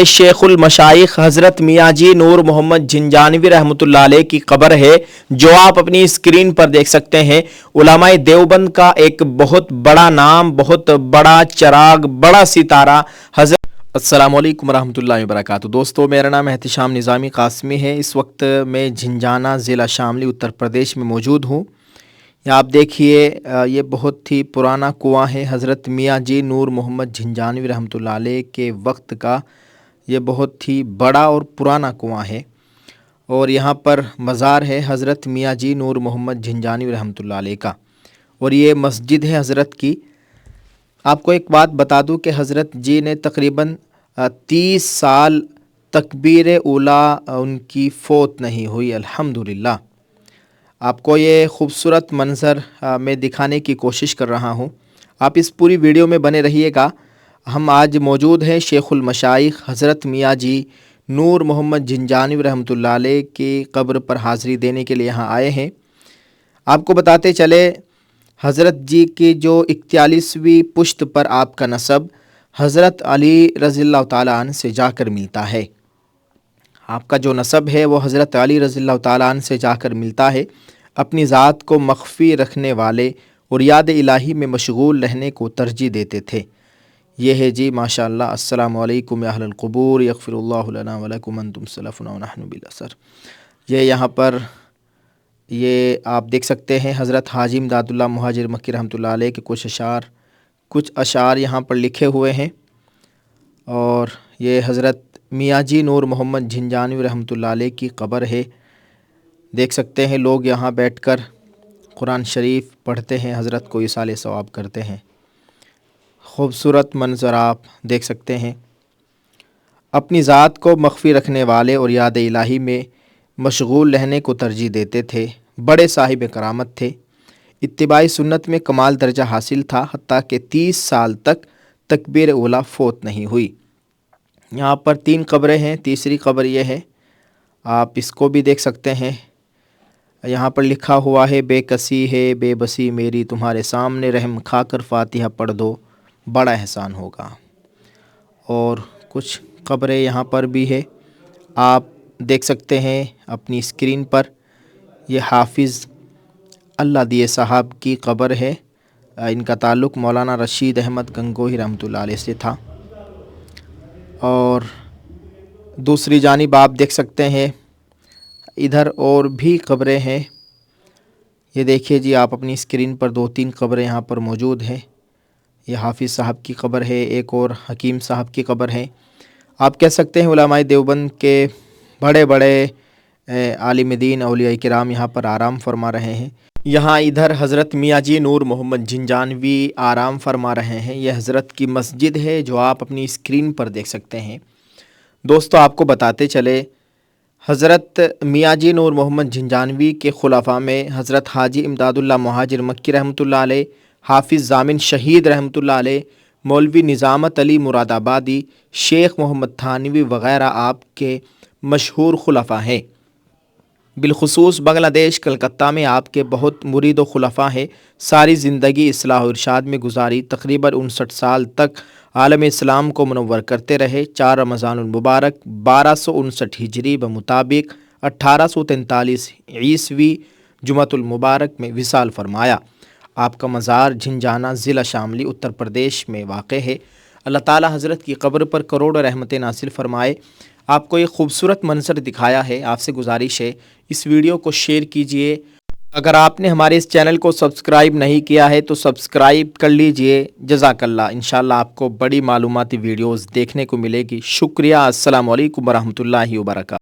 शेख उल मशाइख हज़रत मियाँ जी नूर मोहम्मद झिंझानवी रहमतुल्लाह अलैह की कब्र है, जो आप अपनी स्क्रीन पर देख सकते हैं। उलमाए देवबंद का एक बहुत बड़ा नाम, बहुत बड़ा चिराग, बड़ा सितारा हज़रत। अस्सलाम वालेकुम वरहमतुल्लाहि वबरकातुहू। दोस्तों, मेरा नाम एहतिशाम निज़ामी कासमी है। इस वक्त मैं झिंझाना ज़िला शामली उत्तर प्रदेश में मौजूद हूँ। यहाँ आप देखिए, ये बहुत ही पुराना कुआं है। हज़रत मियाँ जी नूर मोहम्मद झिंझानवी रहमतुल्लाह अलैह के वक्त का ये बहुत ही बड़ा और पुराना कुआं है, और यहाँ पर मज़ार है हज़रत मियाँ जी नूर मोहम्मद झिंझानवी रहमतुल्लाह अलैह का, और ये मस्जिद है हज़रत की। आपको एक बात बता दूं कि हज़रत जी ने तकरीबन 30 साल तकबीर उला उनकी फ़ौत नहीं हुई, अल्हम्दुलिल्लाह। आपको ये ख़ूबसूरत मंज़र मैं दिखाने की कोशिश कर रहा हूँ। आप इस पूरी वीडियो में बने रहिएगा। हम आज मौजूद हैं शेख उल मशाइख हज़रत मियाँ जी नूर मोहम्मद झिंझानवी रहमतुल्लाह अलैह की कब्र पर हाज़िरी देने के लिए यहाँ आए हैं। आपको बताते चले, हज़रत जी की जो 41वीं पुश्त पर आपका नसब हज़रत अली रज़ियल्लाहु ताला अन्हु से जाकर मिलता है। आपका जो नसब है वो हज़रत अली रज़ियल्लाहु ताला अन्हु से जाकर मिलता है। अपनी ज़ात को मख्फ़ी रखने वाले और याद इलाही में मशगूल रहने को तरजीह देते थे। ये है जी माशाअल्लाह। अस्सलामु अलैकुम या अहलल क़ुबूर यग़फ़िरुल्लाहु लना व लकुम अंतुम सलफ़ुना व नहनु बिल असर। ये यहाँ पर ये आप देख सकते हैं हज़रत हाजी इमदादुल्लाह मुहाजिर मक्की रहमतुल्लाह अलैह के कुछ अशार यहाँ पर लिखे हुए हैं। और ये हज़रत मियाँ जी नूर मोहम्मद झिंझानवी रहमतुल्लाह अलैह की कब्र है। देख सकते हैं लोग यहाँ बैठकर कुरान शरीफ पढ़ते हैं, हज़रत को इसाले सवाब करते हैं। खूबसूरत मंज़र आप देख सकते हैं। अपनी ज़ात को मख्फ़ी रखने वाले और याद इलाही में मशगूल रहने को तरजीह देते थे। बड़े साहिब करामत थे। इत्तिबाई सुन्नत में कमाल दर्जा हासिल था, हत्ता कि 30 साल तक तकबीर उला फ़ौत नहीं हुई। यहाँ पर 3 कब्रें हैं, तीसरी कब्र ये है, आप इसको भी देख सकते हैं। यहाँ पर लिखा हुआ है, बेकसी है बेबसी मेरी तुम्हारे सामने, रहम खाकर फ़ातिहा पढ़ दो बड़ा एहसान होगा। और कुछ कब्रें यहाँ पर भी है, आप देख सकते हैं अपनी स्क्रीन पर। ये हाफिज़ अल्लाह दिए साहब की कब्र है। इनका ताल्लुक़ मौलाना रशीद अहमद गंगोही रहमतुल्लाह अलैह से था। और दूसरी जानिब आप देख सकते हैं इधर और भी कब्रें हैं। ये देखिए जी, आप अपनी स्क्रीन पर 2-3 कब्रें यहाँ पर मौजूद हैं। ये हाफिज़ साहब की कब्र है, एक और हकीम साहब की कब्र है। आप कह सकते हैं उलमाए देवबंद के बड़े बड़े आलिम दीन औलिया किराम यहाँ पर आराम फरमा रहे हैं। यहाँ इधर हज़रत मियाँ जी नूर मोहम्मद झिंझानवी आराम फरमा रहे हैं। यह हज़रत की मस्जिद है जो आप अपनी स्क्रीन पर देख सकते हैं। दोस्तों, आपको बताते चले, हज़रत मियाँ जी नूर मोहम्मद झिंझानवी के खुलाफा में हज़रत हाजी इमदादुल्लाह मुहाजिर मक्की रहमतुल्लाह अलैह, हाफिज़ ज़ामिन शहीद रहमतुल्लाह अलैह, मौलवी निज़ामत अली मुरादाबादी, शेख मोहम्मद थानवी वग़ैरह आपके मशहूर खुलाफा हैं। बिलखुसूस बांग्लादेश कलकत्ता में आपके बहुत मुरीद व खुलफा हैं। सारी ज़िंदगी इस्लाह और इरशाद में गुजारी। तकरीबन 59 साल तक आलम इस्लाम को मुनव्वर करते रहे। 4 रमज़ानुल मुबारक 1259 हिजरी बमुताबिक 1843 ईस्वी जुमतुल मुबारक में विसाल फरमाया। आपका मज़ार झिंझाना ज़िला शामली उत्तर प्रदेश में वाक़ है। अल्लाह ताला हज़रत की कब्र पर करोड़ों रहमतें नासिल फ़रमाए। आपको एक खूबसूरत मंज़र दिखाया है। आपसे गुजारिश है इस वीडियो को शेयर कीजिए। अगर आपने हमारे इस चैनल को सब्सक्राइब नहीं किया है तो सब्सक्राइब कर लीजिए। जज़ाकल्लाह। इंशाअल्लाह आपको बड़ी मालूमाती वीडियोज़ देखने को मिलेगी। शुक्रिया। अस्सलामु अलैकुम वरहमतुल्लाहि वबरकातुहू।